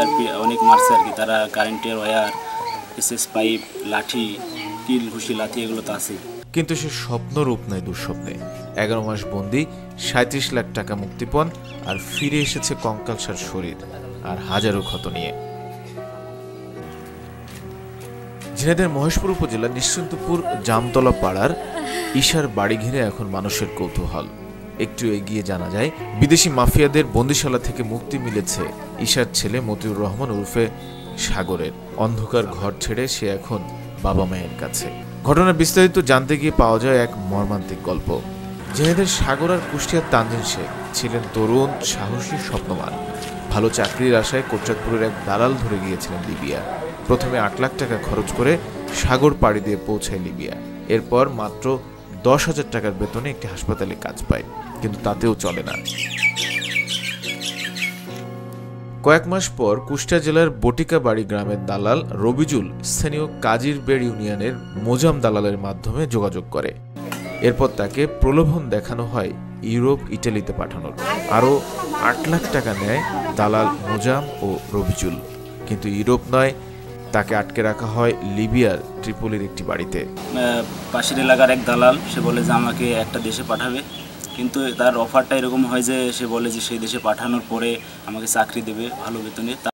আর অনেক মারছে আর কি। তারা কারেন্টের ওয়্যার, এসএস পাইপ, লাঠি, কিল ঘুষি লাঠি এগুলো তো আছে। কিন্তু সে স্বপ্ন রূপ নয় দুঃস্বপ্নে। 11 মাস বন্দি, 37 লাখ টাকা মুক্তিপণ, আর ফিরে এসেছে কঙ্কালসার শরীর আর হাজারো ক্ষত নিয়ে। ঝিনাইদহের মহেশপুর উপজেলার নিশ্চিন্তপুর জামতলা পাড়ার ঈশার বাড়ি ঘিরে এখন মানুষের কৌতূহল। একটু এগিয়ে জানা যায়, বিদেশি মাফিয়াদের বন্দিশালা থেকে মুক্তি মিলেছে ঈশার ছেলে মতিউর রহমান ওরফে সাগরের। অন্ধকার ঘর ছেড়ে সে এখন বাবা মায়ের কাছে। ঘটনার বিস্তারিত জানতে গিয়ে পাওয়া যায় এক মর্মান্তিক গল্প। ঝিনাইদহের সাগর আর কুষ্টিয়ার তানজিন শেখ ছিলেন তরুণ, সাহসী, স্বপ্নবান। ভালো চাকরির আশায় কোটচাঁদপুরের এক দালাল ধরে গিয়েছিলেন লিবিয়া। প্রথমে 8 লাখ টাকা খরচ করে সাগর পাড়ি দিয়ে পৌঁছায় লিবিয়া। এরপর মাত্র 10,000 টাকার বেতনে একটি হাসপাতালে কাজ পায়, কিন্তু তাতেও চলে না। কয়েক মাস পর কুষ্টিয়া জেলার বটিকাবাড়ি গ্রামের দালাল রবিজুল স্থানীয় কাজিরবেড় ইউনিয়নের মোজাম দালালের মাধ্যমে যোগাযোগ করে। এরপর তাকে প্রলোভন দেখানো হয় ইউরোপ, ইটালিতে পাঠানোর। আরও 8 লাখ টাকা নেয় দালাল মোজাম ও রবিজুল, কিন্তু ইউরোপ নয়, তাকে আটকে রাখা হয় লিবিয়ার ট্রিপলির একটি বাড়িতে। পাশের এলাকার এক দালাল, সে বলে যে আমাকে একটা দেশে পাঠাবে, কিন্তু তার অফারটা এরকম হয় যে সে বলে যে সেই দেশে পাঠানোর পরে আমাকে চাকরি দেবে ভালো বেতনে।